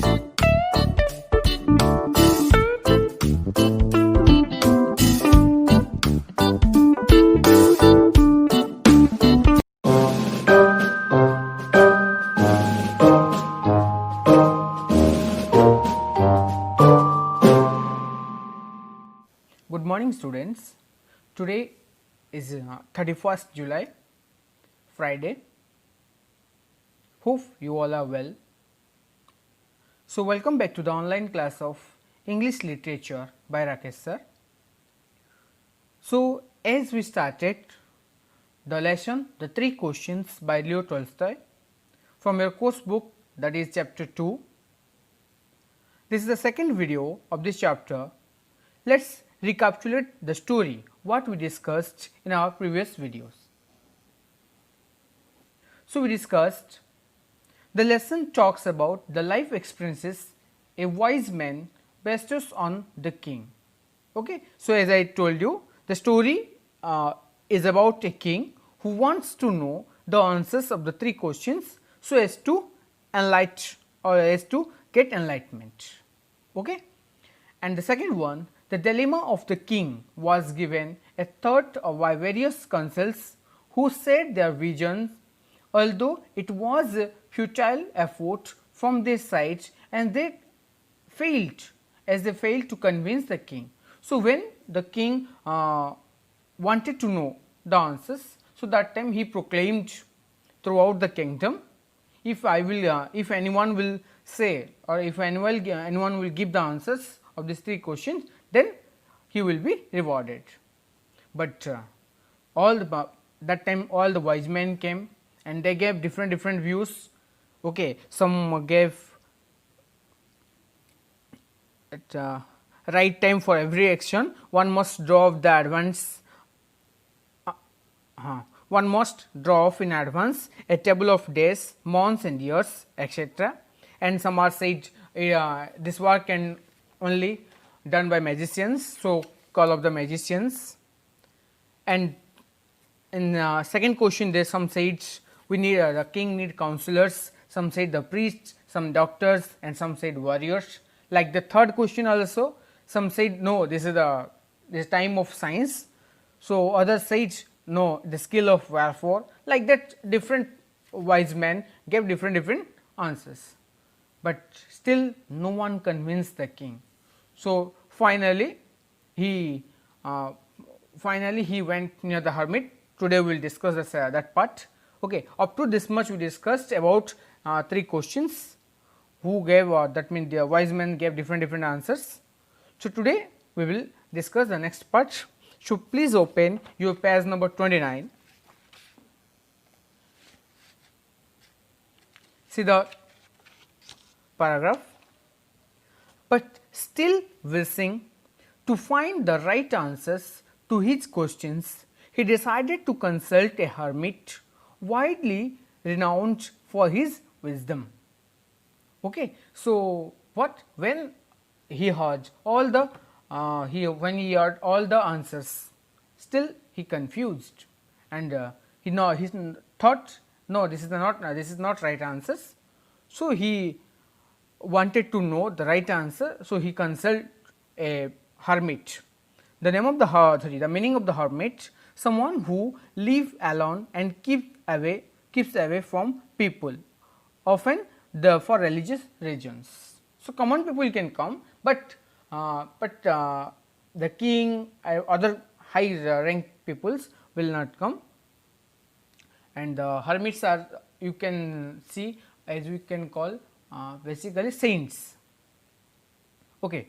Good morning students. Today is 31st July, Friday. Hope you all are well. So, welcome back to the online class of English literature by Rakeshsir. So, as we started the lesson, the 3 questions by Leo Tolstoy from your course book, that is chapter 2. This is the second video of this chapter. Let us recapitulate the story what we discussed in our previous videos. So, we discussed the lesson talks about the life experiences a wise man bestows on the king. Okay. So, as I told you, the story is about a king who wants to know the answers of the 3 questions so as to enlighten or as to get enlightenment. Okay. And the second one, the dilemma of the king was given a thought by various councils who said their visions, although it was a futile effort from their side and they failed to convince the king. So, when the king wanted to know the answers, so that time he proclaimed throughout the kingdom, if anyone will say or if anyone will give the answers of these 3 questions, then he will be rewarded. But that time all the wise men came and they gave different views. Okay, some gave at right time for every action one must draw off the advance. One must draw off in advance a table of days, months and years, etc. And some are said this work can only done by magicians, so call of the magicians. And in second question there some said we need the king need counselors, some said the priests, some doctors and some said warriors. Like the third question also, some said no, this is time of science, so others said no, the skill of warfare. Like that different wise men gave different answers, but still no one convinced the king. So, finally, he went near the hermit. Today we will discuss that part. Okay. Up to this much we discussed about 3 questions who gave that means the wise men gave different answers. So, today we will discuss the next part. So, please open your page number 29. See the paragraph. But still wishing to find the right answers to his questions, he decided to consult a hermit widely renowned for his wisdom. Okay. So, when he heard all the heard all the answers, still he confused and he thought no, this is not right answers. So, he wanted to know the right answer. So, he consulted a hermit. The name of the meaning of the hermit, someone who live alone and keeps away from people, often for religious reasons. So, common people can come, but the king other high ranked peoples will not come, and the hermits are, you can see, as we can call basically saints. Okay.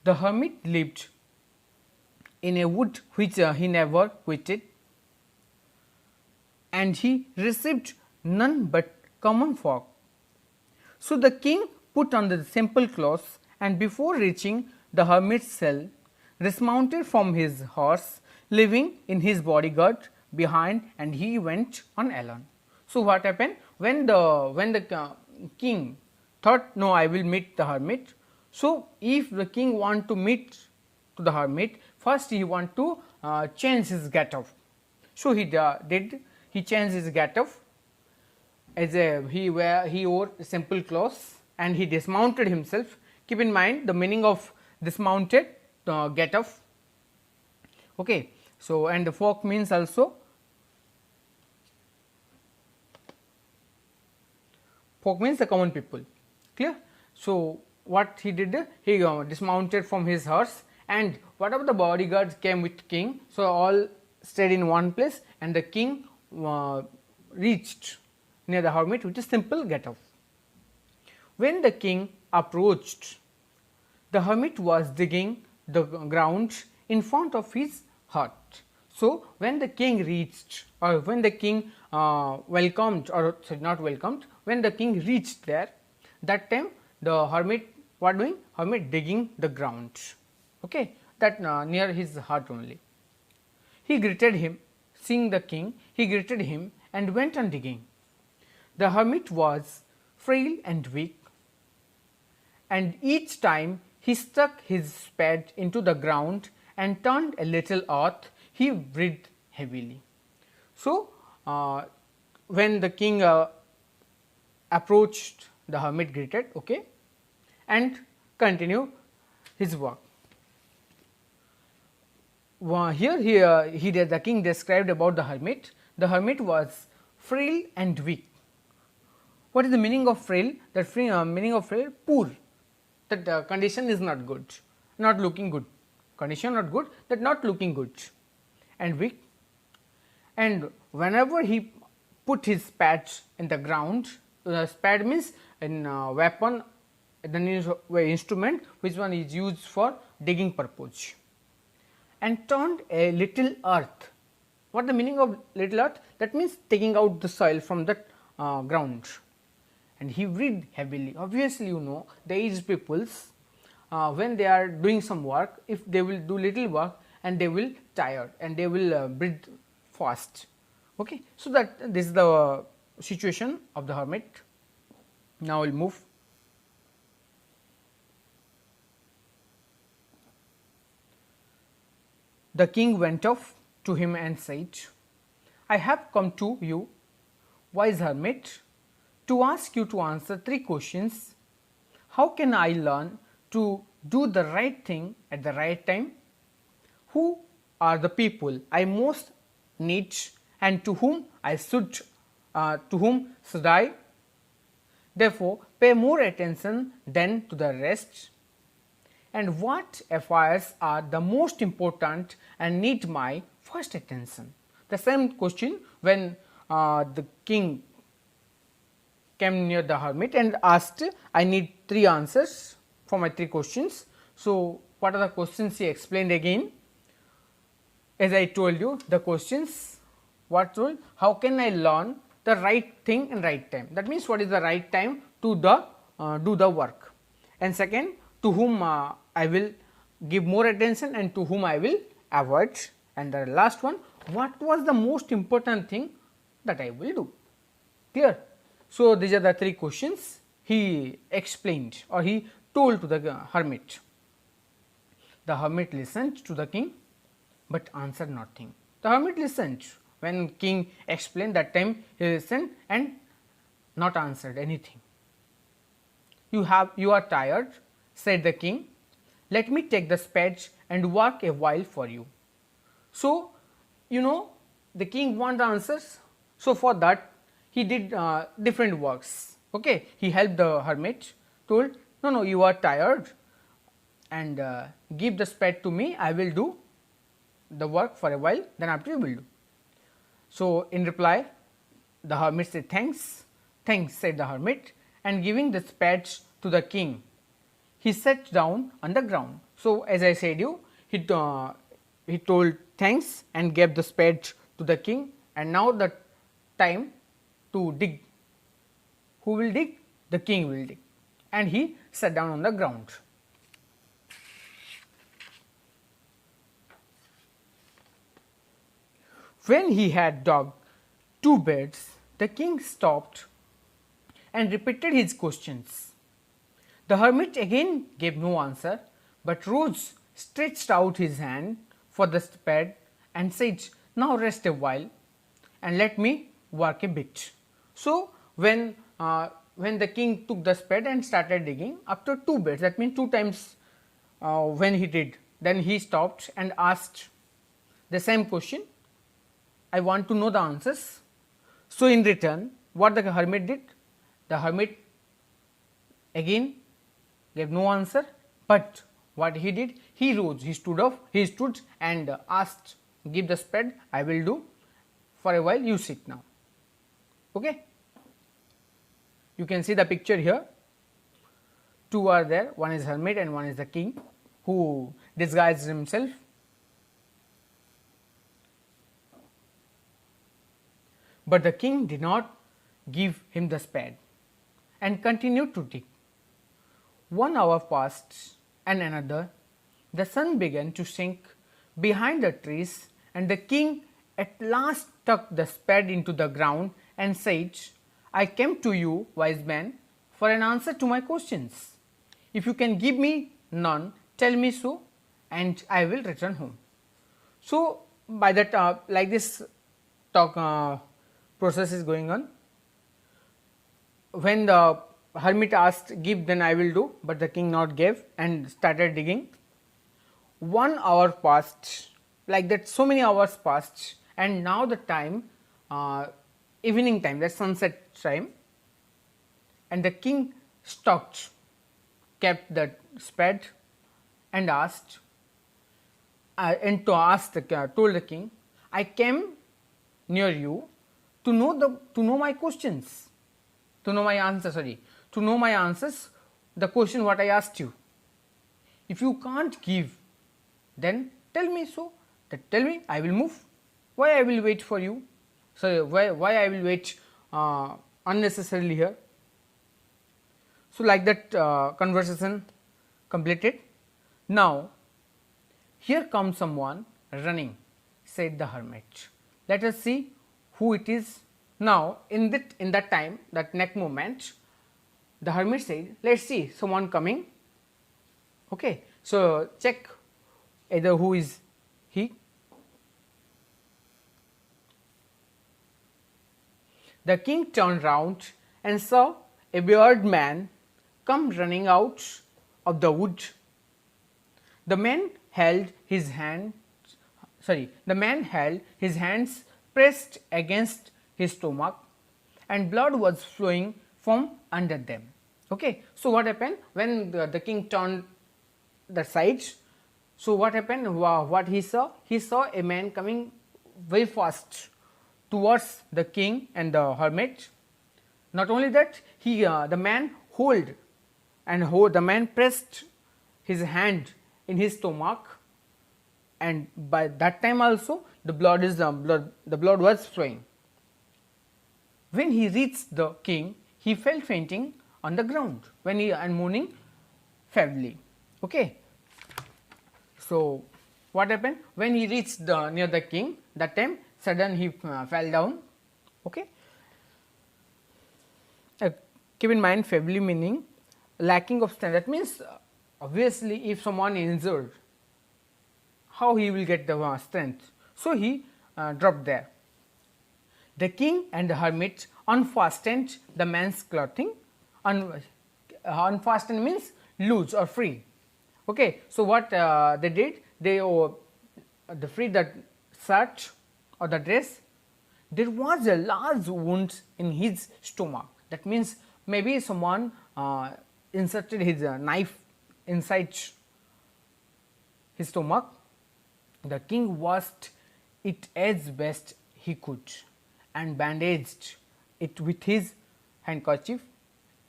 The hermit lived in a wood which he never quitted, and he received none but common folk. So, the king put on the simple clothes and before reaching the hermit's cell dismounted from his horse, leaving in his bodyguard behind, and he went on alone. So, what happened when the king thought no, I will meet the hermit. So, if the king want to meet to the hermit, first he want to change his get-up. So, he changed his get-up as he wore simple clothes and he dismounted himself. Keep in mind the meaning of dismounted, get off. Okay. So, and the folk means also, folk means the common people, clear. So, what he did, he dismounted from his horse, and whatever the bodyguards came with king, so all stayed in one place, and the king reached near the hermit with a simple get off. When the king approached, the hermit was digging the ground in front of his hut. So, when the king reached, or when the king welcomed, or sorry, not welcomed, when the king reached there, that time the hermit what doing? Hermit digging the ground, okay, that near his hut only. He greeted him, seeing the king, he greeted him and went on digging. The hermit was frail and weak, and each time he stuck his spade into the ground and turned a little earth, he breathed heavily. So, when the king approached, the hermit greeted, okay, and continue his work. Here the king described about the hermit. The hermit was frail and weak. What is the meaning of frail? The meaning of frail, poor, that condition is not good, not looking good, condition not good, that not looking good, and weak. And whenever he put his spade in the ground, spade means in weapon, the instrument which one is used for digging purpose, and turned a little earth. What the meaning of little earth? That means taking out the soil from that ground, and he breathed heavily. Obviously, you know, the aged peoples, when they are doing some work, if they will do little work and they will tired and they will breathe fast. Okay. So, that this is the situation of the hermit. Now, we will move. The king went off to him and said, I have come to you, wise hermit, to ask you to answer 3 questions. How can I learn to do the right thing at the right time? Who are the people I most need, and to whom should I therefore pay more attention than to the rest? And what affairs are the most important and need my first attention? The same question when the king came near the hermit and asked, I need 3 answers for my 3 questions. So, what are the questions? He explained again. As I told you, the questions, what told? How can I learn the right thing in right time? That means, what is the right time to do the work? And second, to whom I will give more attention and to whom I will avoid. And the last one, what was the most important thing that I will do? Clear? So, these are the 3 questions he explained, or he told to the hermit. The hermit listened to the king, but answered nothing. The hermit listened. When king explained, that time he listened and not answered anything. You are tired, said the king. Let me take the spade and work a while for you. So, you know, the king wants answers. So, for that he did different works. Okay, he helped the hermit, told, no, you are tired, and give the spade to me. I will do the work for a while. Then after you will do. So, in reply, the hermit said, thanks, said the hermit, and giving the spade to the king, he sat down on the ground. So, as I said you, he told thanks and gave the spade to the king, and now the time to dig. Who will dig? The king will dig, and he sat down on the ground. When he had dug 2 beds, the king stopped and repeated his questions. The hermit again gave no answer, but rose, stretched out his hand for the spade and said, now rest a while and let me work a bit. So, when when the king took the spade and started digging after 2 beds, that means 2 times when he did, then he stopped and asked the same question, I want to know the answers. So, in return what the hermit did? The hermit again gave no answer, but what he did? He rose, he stood up, he stood and asked, give the spade, I will do, for a while you sit now. Okay. You can see the picture here, 2 are there, one is hermit and one is the king who disguised himself. But the king did not give him the spade and continued to dig. 1 hour passed and another. The sun began to sink behind the trees and the king at last stuck the spade into the ground and said, I came to you, wise man, for an answer to my questions. If you can give me none, tell me so, and I will return home. So, by that like this talk process is going on. When the hermit asked, give, then I will do, but the king not gave and started digging. 1 hour passed, like that so many hours passed, and now the time evening time, that sunset time, and the king stopped, kept the spade and asked and to ask told the king, I came near you to know my questions, to know my answers, to know my answers, the question what I asked you. If you can't give, then tell me so, that tell me, I will move. Why I will wait for you? So, why I will wait unnecessarily here? So, like that conversation completed. Now, here comes someone running, said the hermit. Let us see who it is. Now, in that time, that next moment, the hermit said, let us see someone coming. Okay. So, check either who is he. The king turned round and saw a bearded man come running out of the wood. The man held his hands pressed against his stomach and blood was flowing from under them. Okay. So, what happened when the king turned the sides? So, what happened? What he saw? He saw a man coming very fast towards the king and the hermit. Not only that, the man the man pressed his hand in his stomach, and by that time also the blood was flowing. When he reached the king, he fell fainting on the ground and moaning feebly. Okay. So, what happened when he reached near the king? That time suddenly he fell down. Okay. Keep in mind, feebly meaning lacking of strength. That means obviously if someone is injured, how he will get the strength? So, he dropped there. The king and the hermit unfastened the man's clothing. Unfastened means loose or free. Okay. So, what they did? They freed the shirt or the dress. There was a large wound in his stomach. That means maybe someone inserted his knife inside his stomach. The king washed it as best he could and bandaged it with his handkerchief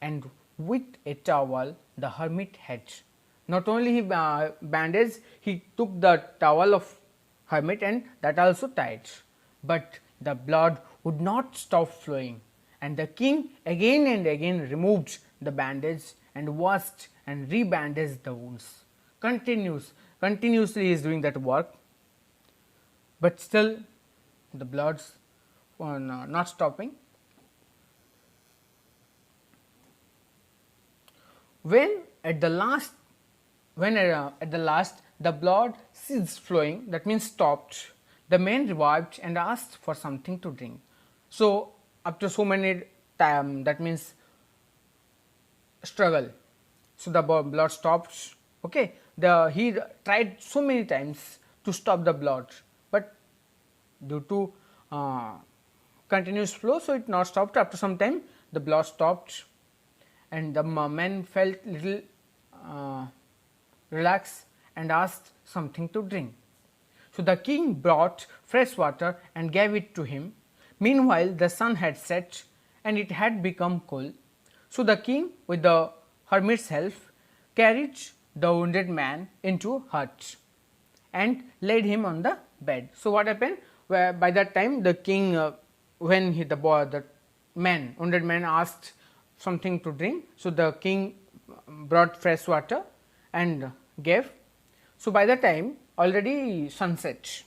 and with a towel the hermit had. Not only he bandaged, he took the towel of hermit and that also tied, but the blood would not stop flowing, and the king again and again removed the bandage and washed and rebandaged the wounds. Continuously he is doing that work, but still the bloods were not stopping. When at the last the blood ceased flowing, that means stopped, the man revived and asked for something to drink. So, after so many time, that means struggle. So, the blood stops. Okay. He tried so many times to stop the blood, but due to continuous flow, so it not stopped. After some time the blood stopped, and the man felt little relaxed and asked something to drink. So, the king brought fresh water and gave it to him. Meanwhile, the sun had set and it had become cold. So, the king, with the hermit's help, carried the wounded man into a hut and laid him on the bed. So, what happened? Where by that time the king, when the wounded man asked something to drink, so the king brought fresh water and gave. So, by the time already sunset.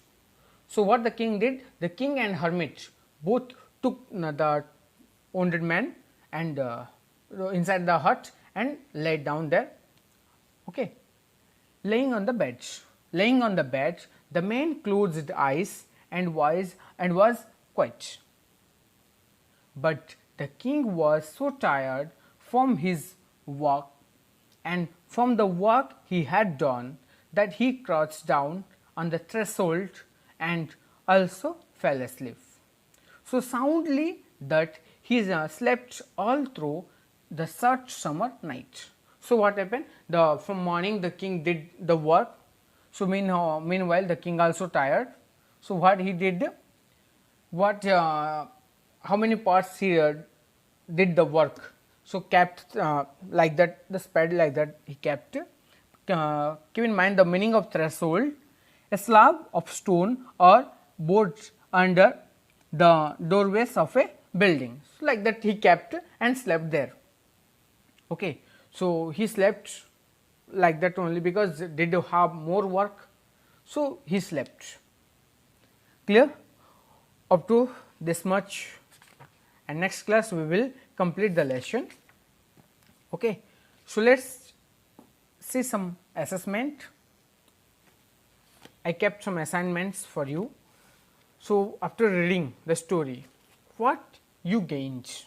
So, what the king did? The king and hermit both took the wounded man and inside the hut and laid down there. Okay. Laying on the bed, the man closed his eyes and was quiet. But the king was so tired from his work and from the work he had done that he crouched down on the threshold and also fell asleep. So soundly that he slept all through the short summer night. So what happened? From morning the king did the work. So meanwhile the king also tired. So what he did? How many parts he did the work? So kept like that, the spread like that he kept. Keep in mind the meaning of threshold: a slab of stone or boards under the doorways of a building. So like that he kept and slept there. Okay. So he slept like that only because did you have more work. So he slept. Clear? Up to this much, and next class we will complete the lesson. Okay. So let's see some assessment. I kept some assignments for you. So after reading the story, what you gained?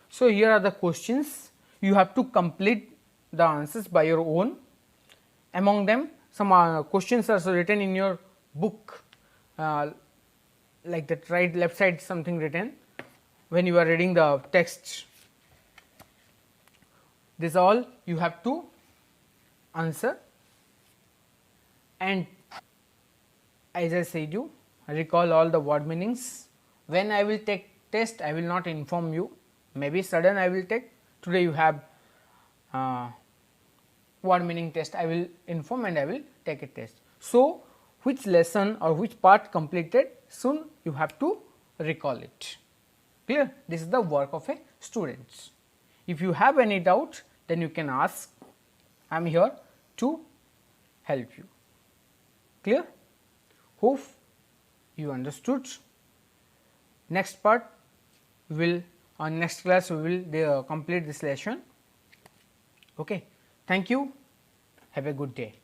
So here are the questions. You have to complete the answers by your own. Among them, some questions are written in your book, like that right left side something written when you are reading the text. This all you have to answer, and as I said you, recall all the word meanings. When I will take test, I will not inform you, maybe sudden I will take. Today you have word meaning test, I will inform and I will take a test. So which lesson or which part completed, soon you have to recall it. Clear? This is the work of a student. If you have any doubt, then you can ask. I am here to help you. Clear? Hope you understood. Next part we will, on next class we will complete this lesson. Okay. Thank you. Have a good day.